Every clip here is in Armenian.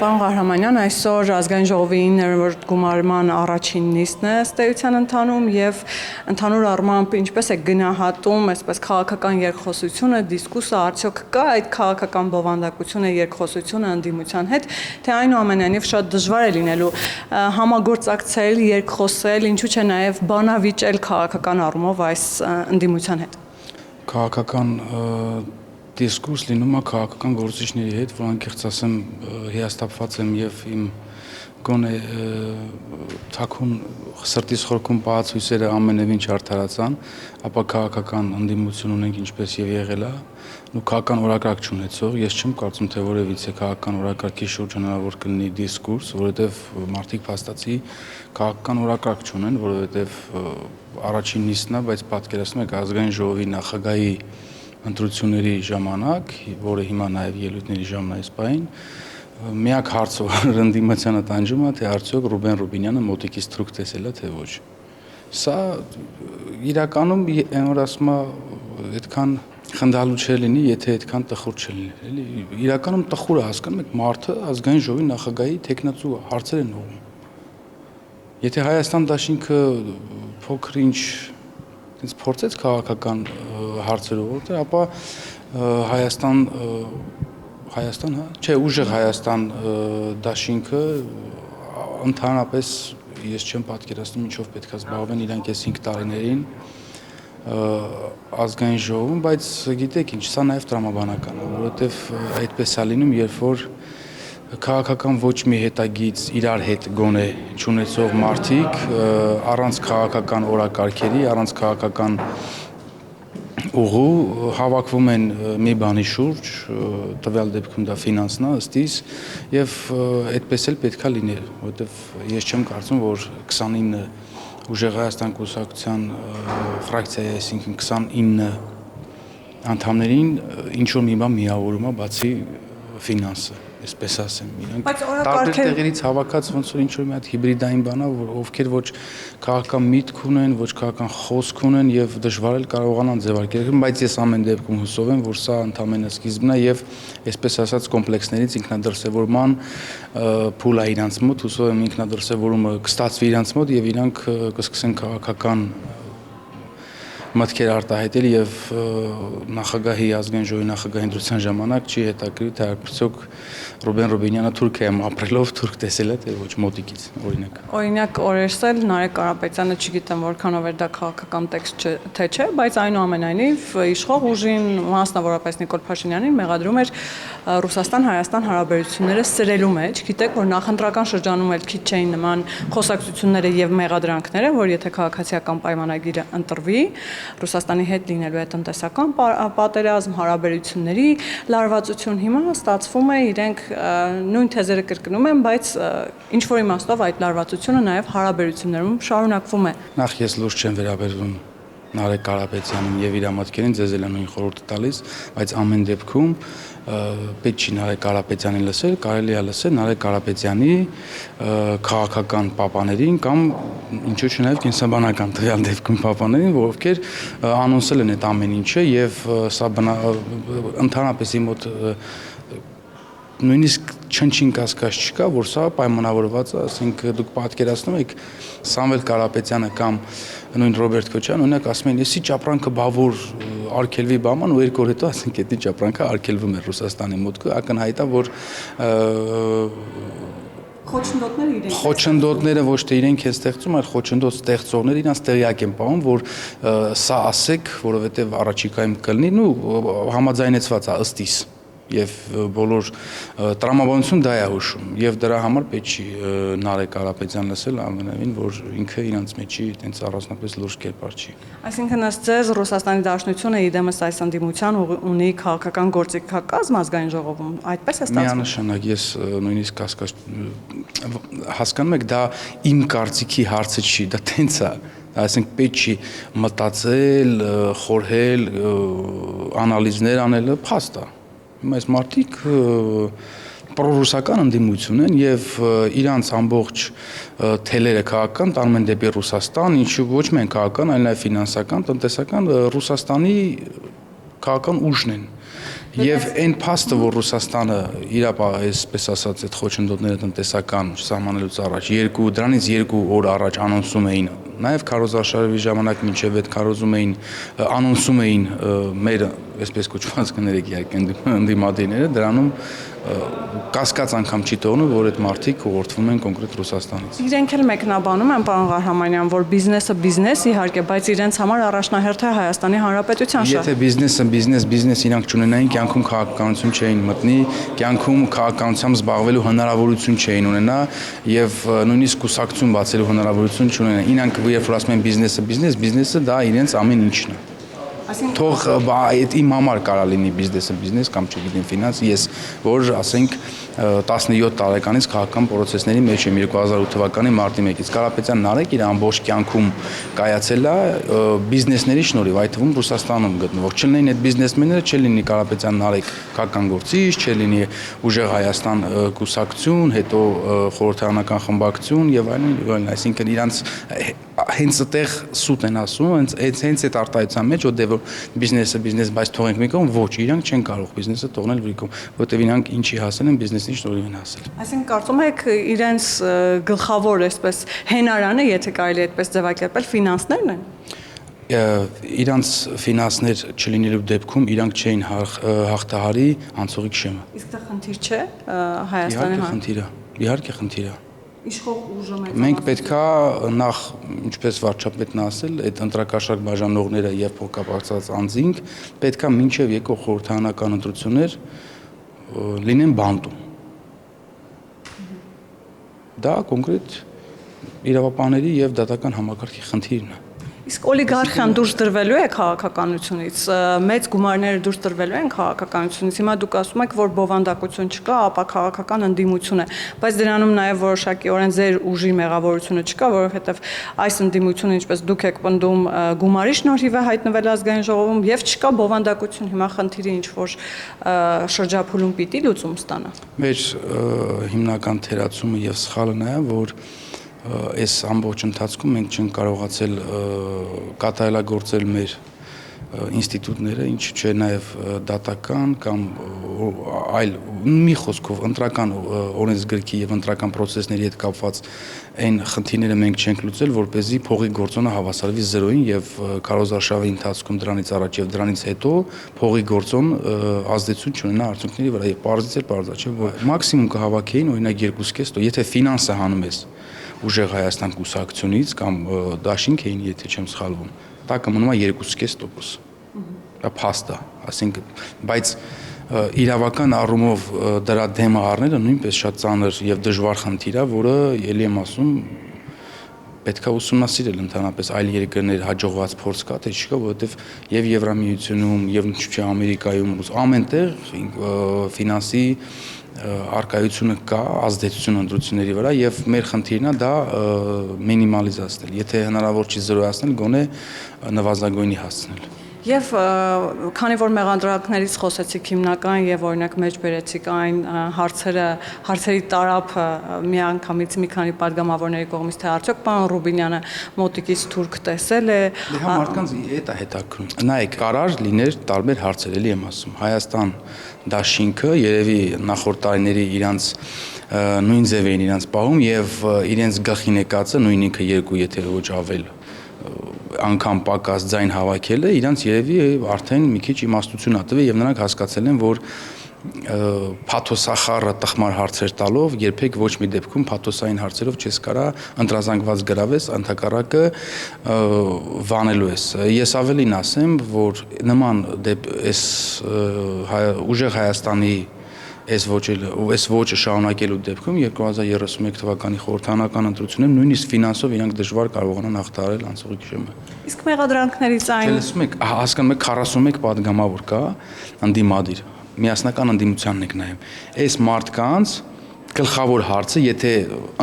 Պարոն Ղահրամանյան, այսօր ազգային ժողովի 9-րդ գումարման առաջին նիստն է ըստ էության ընթանում եւ ընդհանուր առմամբ ինչպես է գնահատում այսպես քաղաքական երկխոսությունը, դիսկուսը, արդյոք կա այդ քաղաքական բովանդակությունը, երկխոսությունը ընդդիմության հետ, թե այնուամենայնիվ շատ դժվար է լինելու համագործակցել, երկխոսել, ինչու՞ չէ նաեւ բանավիճել քաղաքական առումով այս ընդդիմության հետ։ Քաղաքական դիսկուրս լինում է քաղաքական գործիչների հետ, որ անկեղծ ասեմ հիասթափված եմ եւ իմ գոնե թաքուն սրտիս խորքում պահած հույսերը ամենևին չարդարացան, ապա քաղաքական ընդդիմություն ունենք ինչպես եւ եղել է, ու քաղաքական օրակարգ չունեցող, ես չեմ կարծում թե որևիցե քաղաքական օրակարգի շուրջ հնարավոր կլինի դիսկուրս, որովհետեւ մարդիկ փաստացի քաղաքական օրակարգ չունեն, որովհետեւ առաջին նիստն է, բայց պատկերացնում եք ազգային ժողովի նախագահի ընտրությունների ժամանակ, որը հիմա նաև ելույթների ժամն է այս պահին, միակ հարցը, որ ընդդիմությանը տանջում է, թե արդյոք Ռուբեն Ռուբինյանը մոտիկից թուրք տեսել է, թե ոչ։ Սա իրականում որ ասում է այդքան խնդալու չէ լինի, եթե այդքան տխուր չէ լինի, էլի։ Իրականում տխուր է, հասկանում եք, մարդը ազգային ժողովի նախագահի թեկնածու հարցեր են ուղղում։ Եթե Հայաստան դաշինքը փոքր-ինչ ինձ փորձեց քաղաքական հարցերով որտեղ, ապա Հայաստան, հա, չէ, ուժեղ Հայաստան դաշինքը ընդհանրապես ես չեմ պատկերացնում ինչով պետք է զբաղվեն իրանք այս 5 տարիներին ազգային ժողովում, բայց գիտեք ինչ, սա նաև տրամաբանական է, որովհետև այդպես է լինում, երբ որ քաղաքական ոչ մի հետագից իրար հետ գոնե չունեցող մարդիկ առանց քաղաքական օրակարգերի, առանց քաղաքական ուղու հավաքվում են մի բանի շուրջ, տվյալ դեպքում դա ֆինանսն է ըստ իս, եւ այդպես էլ պետքա լինել, որովհետեւ ես չեմ կարծում, որ 29 ուժեղ Հայաստան կուսակցության ֆրակցիայի, այսինքն 29 անդամներին ինչ որ մի բան միավորում է, բացի ֆինանսը, այսպես ասեմ, իրանք տարբեր տեղերից հավաքած ոնց որ ինչ որ մի հատ հիբրիդային բան է, որ ովքեր ոչ քաղաքական միտք ունեն, ոչ քաղաքական խոսք ունեն եւ դժվար էլ կարողանան ձևակերպել, բայց ես ամեն դեպքում հուսով եմ, որ սա ընդամենը սկիզբն է եւ այսպես ասած կոմպլեքսներից ինքնադրսևորման փուլ է իրանց մոտ, հուսով եմ ինքնադրսևորումը կստացվի իրանց մոտ եւ իրանք կսկսեն քաղաքական մտքեր արտահայտել եւ նախագահի ազգային ժողովի նախագահի ընտրության ժամանակ չի հետաքրքրի թե արդյոք Ռուբեն Ռուբինյանը Թուրքիայում ապրելով թուրք տեսել է թե ոչ մոտիկից օրինակ օրերսել Նարեկ Կարապետյանը չգիտեմ որքանով էր դա քաղաքական տեքստ թե չէ, բայց այնուամենայնիվ իշխող ուժին մասնավորապես Նիկոլ Փաշինյանին մեղադրում էր Ռուսաստան-Հայաստան հարաբերությունները սրելու մեջ, գիտեք որ նախընտրական շրջանում էլ քիչ չէին նման խոսակցությունները եւ մեղադրանքները, որ եթե քաղաքացիական պայմանագիրը ընտրվի Ռուսաստանի հետ լինելու է տնտեսական պատերազմ, հարաբերությունների լարվածություն, հիմա ստացվում է իրենք նույն թեզերը կրկնում են, բայց ինչ որ իմաստով այդ լարվածությունը նաև հարաբերություններում շարունակվում է։ Նախ ես լուրջ չեմ վերաբերվում Նարեկ Կարապետյանին եւ իր ամատքերին ձեզ էլ նույն խորհուրդը տալիս, բայց ամեն դեպքում պետք չի Նարեկ Կարապետյանին լսել, կարելի է լսել Նարեկ Կարապետյանի քաղաքական պապաներին կամ ինչու՞ չէ նաև կենսաբանական տվյալ դեպքում պապաներին, ովքեր անոնսել են այդ ամեն ինչը եւ սա ընդհանրապես իմ մոտ նույնիսկ չնչին կասկած չկա, որ սա պայմանավորված է, ասենք դուք պատկերացնում եք Սամվել Կարապետյանը կամ նույն Ռոբերտ Քոչարյանը, օրինակ ասում են, «Եսի ճապրանքը բավոր արգելվի բաման» ու 2 օր հետո ասենք էդի ճապրանքը արգելվում է Ռուսաստանի մոտ, ակնհայտ է, որ խոչընդոտները ոչ թե իրենք են ստեղծում, այլ խոչընդոտ ստեղծողները իրանց տեղյակ են պահում, որ սա ասեք, որովհետև առաջիկայում կլինի, ու համաձայնեցված է ըստ իս եւ բոլոր տրամաբանություն դա է հուշում եւ դրա համար պետք չի Նարեկ Կարապետյան լսել ամենևին, որ ինքը իրանց մեջի այտենց առանձնապես լուրջ կերպար չի։ Այսինքն ըստ ձեզ Ռուսաստանի Դաշնությունը իդեմս այս ընդդիմության ունի քաղաքական գործիքակազմ ազգային ժողովում, այդպես է ստացվում։ Միանշանակ ես նույնիսկ հասկանում եք, դա իմ կարծիքի հարցը չի, դա տենց է։ Այսինքն պետք չի մտածել, խորհել, անալիզներ անել, փաստ է։ Հիմա այս մարդիկ պրոռուսական ընդդիմություն են եւ իրանց ամբողջ թելերը քաղաքական տանում են դեպի Ռուսաստան, ինչու ոչ միայն քաղաքական, այլ նաեւ ֆինանսական, տնտեսական Ռուսաստանի քաղաքական ուժն են։ Եվ այն փաստը, որ Ռուսաստանը իրապա այսպես ասած այդ խոչընդոտները տնտեսական սահմանելուց առաջ դրանից 2 օր առաջ անոնսում էին, նաև քարոզարշավի ժամանակ մինչև այդ քարոզում էին անոնսում էին մեր այսպես կոչված կներեք իհարկե ընդդիմադիրները, դրանում կասկած անգամ չի տոնում, որ այդ մարդիկ ուղղորդվում են կոնկրետ Ռուսաստանից։ Իրենք էլ մեկնաբանում են, պարոն Ղարհամանյան, որ բիզնեսը բիզնես իհարկե, բայց իրենց համար առաջնահերթ է Հայաստանի Հանրապետության շահը։ Եթե բիզնեսը բիզնես իրանք չունենային, կյանքում քաղաքականություն չէին մտնի, կյանքում քաղաքականությամբ զբաղվելու հնարավորություն չէին ունենա եւ նույնիսկ կուսակցություն բացելու հնարավորություն չունենան։ Իրանք երբ որ ասում են բիզնեսը դա իրենց ամեն ինչն է։ Թող այդ իմ համար կարա լինի բիզնես կամ չգիտեմ ֆինանս, ես որ ասենք 17 տարեկանից քաղաքական process-ների մեջ եմ 2008 թվականի մարտի 1-ից Կարապետյանն արեք իր ամբողջ կյանքում կայացել է բիզնեսների շնորհիվ, այդ թվում Ռուսաստանում գտնվող չլինեն այդ բիզնեսմենները, չլինի Կարապետյանն արեք քաղաքական գործիչ, չլինի ուժեղ Հայաստան կուսակցություն, հետո խորհրդարանական խմբակցություն եւ այլն, այսինքն իրանց հենց այդտեղ սուտ են ասում, հենց այդ արտահայտության մեջ որ բիզնես, բայց թողենք մի կողմ, ոչ, իրանք չեն կարող բիզնեսը թողնել վրիկում, որտեղ իրանք ինչի հասել են, բիզնեսի շնորհիվ են հասել։ Այսինքն կարծում եք իրենց գլխավոր այսպես հենարանը, եթե կարելի այդպես ձևակերպել, ֆինանսներն են։ Իրանց ֆինանսներ չլինելու դեպքում իրանք չէին հաղթահարի անցողիկ շեմը։ Իսկ դա խնդիր չէ Հայաստանի Իհարկե խնդիր է։ Իշխող ուժը Մենք պետքա նախ, ինչպես վարչապետն ասել, այդ ընտրակաշառք բաժանողները եւ փոխկապակցված անձինք պետքա մինչեւ եկող խորհրդարանական ընտրություններ լինեն բանտում։ Դա կոնկրետ իրավապահների եւ դատական համակարգի խնդիրն է։ Իսկ օլիգարխիան դուրս դրվելու է քաղաքականությունից, մեծ գումարները դուրս դրվելու են քաղաքականությունից։ Հիմա դուք ասում եք, որ բովանդակություն չկա, ապա քաղաքական ընդդիմություն է, բայց դրանում նաև որոշակիորեն ձեր ուժի մեղավորությունը չկա, որովհետև այս ընդդիմությունը, ինչպես դուք եք պնդում, գումարի շնորհիվ է հայտնվել ազգային ժողովում եւ չկա բովանդակություն։ Հիմա խնդիրը ինչ որ շրջափուլում պիտի լուծում ստանա։ Մեր հիմնական թերացումը եւ սխալը նա է, որ այս ամբողջ ընթացքում մենք չենք կարողացել կատարելագործել մեր ինստիտուտները, ինչ չէ նաև դատական կամ այլ մի խոսքով ընտրական օրենսգրքի եւ ընտրական process-ների հետ կապված այն խնդիրները մենք չենք լուծել, որպեսզի փողի գործոնը հավասարվի 0-ին եւ քարոզարշավի ընթացքում դրանից առաջ եւ դրանից հետո փողի գործոն ազդեցություն չունենա արդյունքների վրա եւ պարզից չէ, որ մաքսիմում կհավաքեին օրինակ 2.5 եթե ֆինանսը հանում ես ուժեղ Հայաստան կուսակցությունից կամ դաշինք էին, եթե չեմ սխալվում, դա կմնում է 2.5%։ Դա փաստ է, ասենք, բայց իրավական առումով դրա դեմը առնելը նույնպես շատ ծանր եւ դժվար խնդիր է, որը ելի եմ ասում պետքա ուսումնասիրել ընդհանրապես այլ երկրներ հաջողված փորձ կա, թե չկա, որովհետեւ եւ Եվրամիությունում, եւ ինչու՞ Ամերիկայում, ամենտեղ ֆինանսի արկայությունը կա, ազդեցություն ընտրությունների վրա եւ մեր խնդիրն է դա մինիմալիզացնել, եթե հնարավոր չի զրոյացնել, գոնե նվազագույնի հասցնել։ Եվ քանի որ մեղադրանքներից խոսեցիք հիմնական եւ օրինակ մեջ բերեցիք այն հարցերի տարափը միանգամից մի քանի падգամավորների կողմից թե արդյոք պարոն Ռուբինյանը մոտիկից թուրք տեսել է։ Դե մարդկանց դա հետաքրքրում։ Նայեք, կարար լիներ տարբեր հարցեր, էլի եմ ասում։ Հայաստան դաշինքը երևի նախորդ տարիների իրանց նույն ձև էին իրանց պահում եւ իրենց գլխի նեկածը նույն ինքը 2 եթե ոչ ավել անգամ պակաս ձայն հավաքելը իրանց երևի արդեն մի քիչ իմաստություն ա տվել եւ նրանք հասկացել են որ փաթոսախառը տխմար հարցեր տալով երբեք ոչ մի դեպքում փաթոսային հարցերով չես կարա ընտրազանգված գրավես ընդհակառակը վանելու ես ես ավելին ասեմ որ նման այս ուժեղ Հայաստանի այս ոճը շարունակելու դեպքում 2031 թվականի խորհրդարանական ընտրություններում նույնիսկ ֆինանսով իրանք դժվար կարողանան հաղթահարել անցողիկ շեմը։ Իսկ մեղադրանքներից այն Տեսնում եք, հասկանում եք 41 падգամավոր կա ընդդիմադիր, միասնական ընդդիմությանն եք նայում։ Այս մարդկանց գլխավոր հարցը, եթե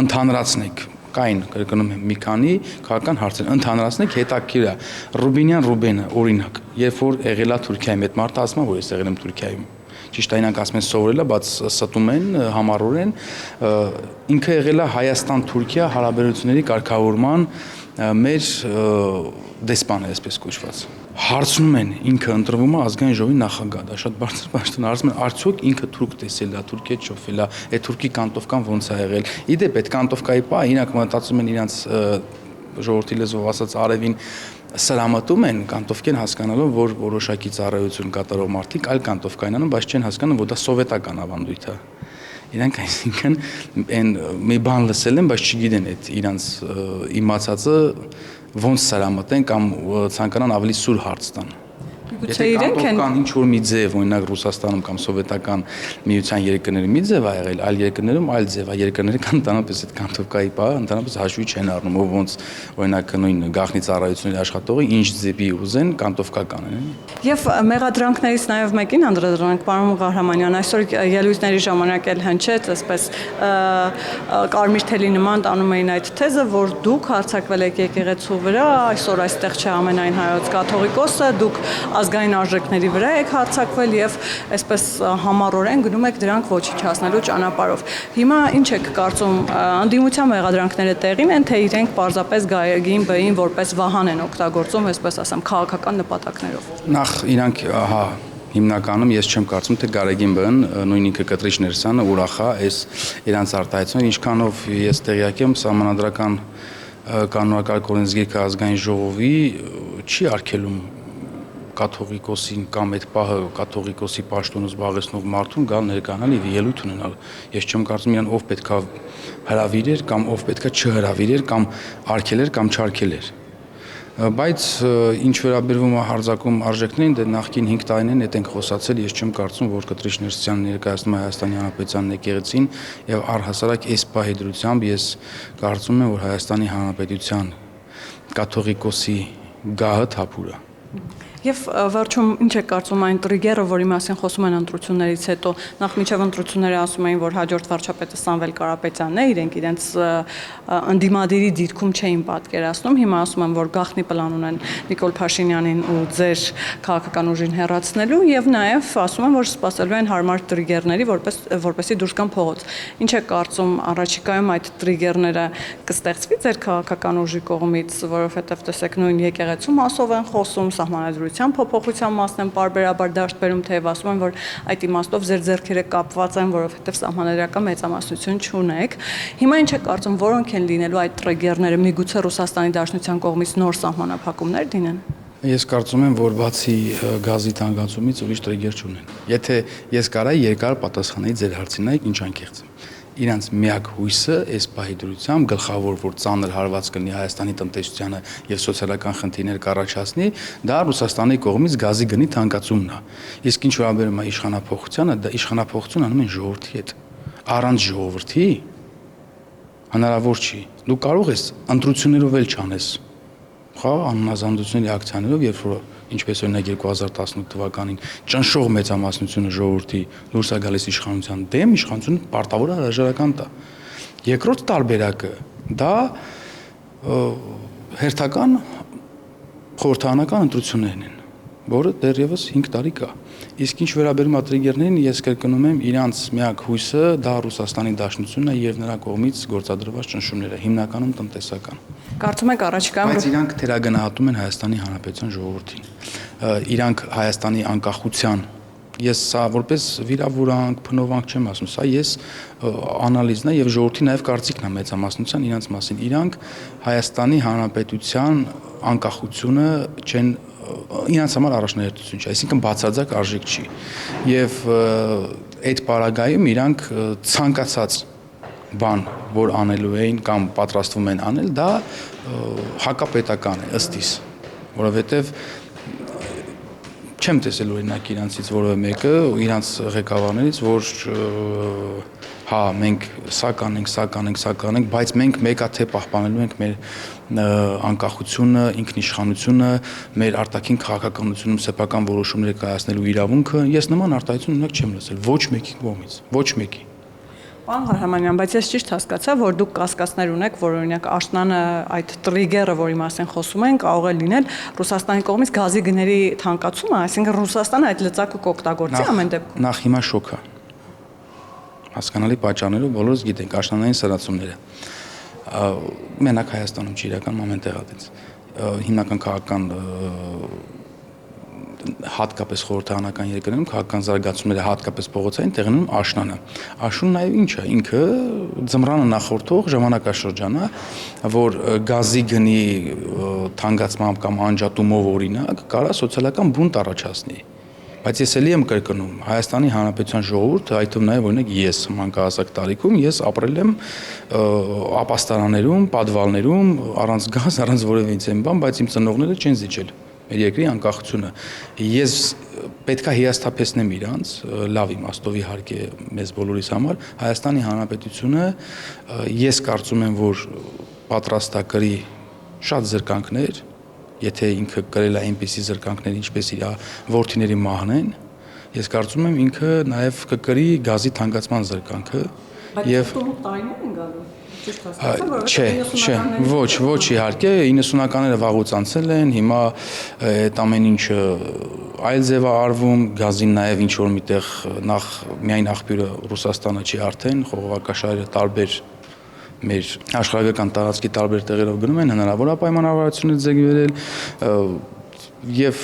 ընդհանրացնեք կային կրկնում եմ մի քանի քաղաքական հարցեր ընդհանրացնեք հետաքրքիր է Ռուբինյան Ռուբենը օրինակ երբ որ եղել է Թուրքիայում այդ մարդը ասում է որ ես եղել եմ Թուրքիայում ճիշտ է իրանք ասում են սովորել է բայց ստում են համառորեն ինքը եղել է Հայաստան-Թուրքիա հարաբերությունների կարգավորման մեր դեսպանը այսպես կոչված հարցնում են ինքը ընտրվում է ազգային ժողովի նախագահ, դա շատ բարձր պաշտոն, հարցնում են արդյոք ինքը թուրք տեսել է, Թուրքիա չոֆել է, այդ թուրքի կանտովկան ոնց է եղել։ Իդեպ այդ կանտովկայի պահ իրանք մտածում են իրանց ժողովրդի լեզվով ասած արևին սրամատում են կանտովկեն հասկանալով, որ որոշակի ծառայություն կատարող մարդիկ այլ կանտովկային անում, բայց չեն հասկանում, որ դա սովետական ավանդույթ է։ Իրանք այսինքն այն մի բան լսել են, բայց չգիտեն այդ իրանց իմացածը ոնց սրամատեն կամ ցանկանան ավելի սուր հարց տան։ Գուցե իրենք են կան ինչ որ մի ձև, օրինակ Ռուսաստանում կամ սովետական միության երկրների մի ձև ա եղել, այլ երկրներում այլ ձև ա, երկրները կան ընդհանրապես այդ կանտովկայի պահը ընդհանրապես հաշվի չեն առնում, ով ոնց օրինակ նույն գաղտնի ծառայությունների աշխատողը ինչ ձևի ուզեն կանտովկական են։ Եվ մեղադրանքներից նաև մեկին անդրադառնանք, պարոն Ղահրամանյան, այսօր ելույթների ժամանակ էլ հնչեց, այսպես կարմիր թելի նման տանում էին այդ թեզը, որ դուք հարձակվել եք եկեղեցու վրա, այսօր այստեղ չէ ամենայն հայոց կաթողիկոսը, դուք ազգային արժեքների վրա եք հարձակվել եւ այսպես համառորեն գնում եք դրանք ոչնչացնելու ճանապարհով։ Հիմա ինչ եք կարծում, անդիմության մեղադրանքները տեղին են, թե իրենք պարզապես գային բային որպես վահան են օգտագործում, այսպես ասեմ, քաղաքական նպատակներով։ Նախ իրանք, հա, հիմնականում ես չեմ կարծում, թե Գարեգին բն նույն ինքը կտրիչ ներսանը ուրախ է այս իրանց արտահայտությունը, ինչքանով ես տեղյակ եմ, սահմանադրական կանոնակարգ օրենսգիրքը ազգային ժողովի չի արգելում կաթողիկոսին կամ այդ պահը կաթողիկոսի պաշտոնը զբաղեցնող մարդուն գալ ներկայանալ եւ ելույթ ունենալ։ Ես չեմ կարծում իրան ով պետքա հրավիրեր կամ ով պետքա չհրավիրեր կամ արգելեր կամ չարգելեր։ Բայց ինչ վերաբերվում է հարձակում արժեքներին, դե նախկին 5 տարիներին այդ ենք խոսացել, ես չեմ կարծում, որ Կտրիչ Ներսյանը ներկայացնում է Հայաստանի Հանրապետության եկեղեցին եւ առհասարակ այս պահի դրությամբ ես կարծում եմ, որ Հայաստանի Հանրապետության կաթողիկոսի գահը թափուր է։ Եվ վերջում ինչ է կարծում այն տրիգերը, որի մասին խոսում են ընտրություններից հետո, նախ միջև ընտրությունները ասում էին, որ հաջորդ վարչապետը Սամվել Կարապետյանն է, իրենք իրենց ընդդիմադիրի դիրքում չէին պատկերացնում, հիմա ասում են, որ գաղտնի պլան ունեն Նիկոլ Փաշինյանին ու ձեր քաղաքական ուժին հեռացնելու եւ նաեւ ասում են, որ սպասելու են հարմար տրիգերների, որպեսզի դուրս գան փողոց։ Ինչ է կարծում առաջիկայում այդ տրիգերները կստեղծվի ձեր քաղաքական ուժի կողմից, որովհետեւ տեսեք նույն եկեղեցու մասով են խոսում, սահմանադրության փոփոխության մասն են պարբերաբար դաշտ բերում, թեև ասում են, որ այդ իմաստով ձեր ձեռքերը կապված են, որովհետև սահմանադրական մեծամասնություն չունեք։ Հիմա ինչ է կարծում, որոնք են լինելու այդ տրիգերները, միգուցե Ռուսաստանի Դաշնության կողմից նոր սահմանափակումներ դինեն։ Ես կարծում եմ, որ բացի գազի թանկացումից ուրիշ տրիգեր չունեն։ Եթե ես կարայի երկար պատասխանեի ձեր հարցին, ինչ անկեղծ եմ։ Իրանց միակ հույսը այս պահի դրությամբ գլխավոր որ ծանր հարված կլինի Հայաստանի տնտեսությանը եւ սոցիալական խնդիրներ կառաջացնի, դա Ռուսաստանի կողմից գազի գնի թանկացումն է։ Իսկ ինչ վերաբերում է իշխանափոխությանը, դա իշխանափոխություն անում են ժողովրդի հետ։ Առանց ժողովրդի հնարավոր չի։ Դու կարող ես ընտրություններով էլ չանես։ Խա անհնազանդությունների ակցիաներով, երբ որ ինչպես օրինակ 2018 թվականին ճնշող մեծամասնությունը ժողովրդի դուրս է գալիս իշխանության դեմ, իշխանությունը պարտավոր է հրաժարական տա։ Երկրորդ տարբերակը դա հերթական խորհրդարանական ընտրություններն են, որը դեռևս 5 տարի կա։ Իսկ ինչ վերաբերում է տրիգերներին, ես կրկնում եմ, իրանց միակ հույսը դա Ռուսաստանի Դաշնությունն է եւ նրա կողմից գործադրված ճնշումները, հիմնականում տնտեսական։ Կարծում եք առաջիկայում բայց իրանք թերագնահատում են Հայաստանի Հանրապետության ժողովրդին։ Իրանք Հայաստանի անկախության ես սա որպես վիրավորանք, փնովանք չեմ ասում, սա ես անալիզն է եւ ժողովրդի նաեւ կարծիքն է մեծամասնության իրանց մասին։ Իրանք Հայաստանի Հանրապետության անկախությունը չեն իրանց համար առաջնահերթություն չի, այսինքն բացարձակ արժեք չի։ Եվ այդ պարագայում իրանք ցանկացած բան, որ անելու էին կամ պատրաստվում են անել, դա հակապետական է ըստ իս, որովհետև չեմ տեսել օրինակ իրանցից որևէ մեկը, իրանց ղեկավարներից, որ հա մենք սա կանենք, բայց մենք մեկաթե պահպանելու ենք մեր անկախությունը, ինքնիշխանությունը, մեր արտաքին քաղաքականությունում սեփական որոշումներ կայացնելու իրավունքը, ես նման արտահայտություն ունեք չեմ լսել ոչ մեկի կողմից, ոչ մեկի։ Պարոն Ղահրամանյան, բայց ես ճիշտ հասկացա, որ դուք կասկածներ ունեք, որ օրինակ աշնանը այդ տրիգերը, որի մասին խոսում են, կարող է լինել Ռուսաստանի կողմից գազի գների թանկացումը, այսինքն Ռուսաստանը այդ լծակը կօգտագործի ամեն դեպքում։ Նախ հիմա շոկ է։ Հասկանալի պատճառներով բոլորս գիտենք աշնանային սրացումները։ Մենակ Հայաստանում չի իրականում ամեն տեղ այդպես։ Հիմնական քաղաքական հատկապես խորհրդարանական երկրներում քաղաքական զարգացումները հատկապես փողոցային տեղի ունենում աշնանը։ Աշունը նաև ինչ է, ինքը ձմռանը նախորդող ժամանակաշրջան է, որ գազի գնի թանկացմամբ կամ անջատումով օրինակ կարա սոցիալական բունտ առաջացնի։ Բայց ես էլի եմ կրկնում, Հայաստանի Հանրապետության ժողովուրդը, այդ թվում նաև օրինակ ես մանկահասակ տարիքում ես ապրել եմ ապաստարաններում, պատվալներում, առանց գազ, առանց որևէ բան, բայց իմ ծնողները չեն զիջել մեր երկրի անկախությունը։ Ես պետքա հիասթափեցնեմ իրանց, լավ իմաստով իհարկե մեզ բոլորիս համար, Հայաստանի Հանրապետությունը ես կարծում եմ, որ պատրաստ է կրի շատ զրկանքներ, եթե ինքը կրել է այնպիսի զրկանքներ, ինչպես իր որդիների մահն են, ես կարծում եմ ինքը նաև կկրի գազի թանկացման զրկանքը եւ տարիներ են գալու։ Չէ, ոչ իհարկե 90-ականները վաղուց անցել են, հիմա այդ ամեն ինչը այլ ձև է արվում, գազին նաև ինչ որ միտեղ նախ միայն աղբյուրը Ռուսաստանը չի արդեն, խողովակաշարերը տարբեր մեր աշխարհական տարածքի տարբեր տեղերով գնում են, հնարավոր է պայմանավորվածություններ ձեռք բերել եւ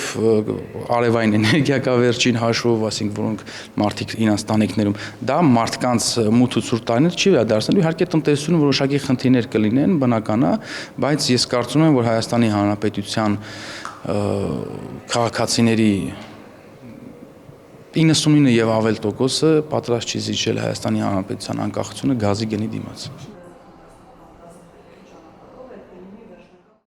արևային էներգիա կա վերջին հաշվով, ասենք որոնք մարդիկ իրենց տանիքներում դա մարդկանց մութ ու ցուրտ տարիներ չի վերադարձնելու, իհարկե տնտեսությունում որոշակի խնդիրներ կլինեն, բնական է, բայց ես կարծում եմ, որ Հայաստանի Հանրապետության քաղաքացիների 99 եւ ավել տոկոսը պատրաստ չի զիջել Հայաստանի Հանրապետության անկախությունը գազի գնի դիմաց։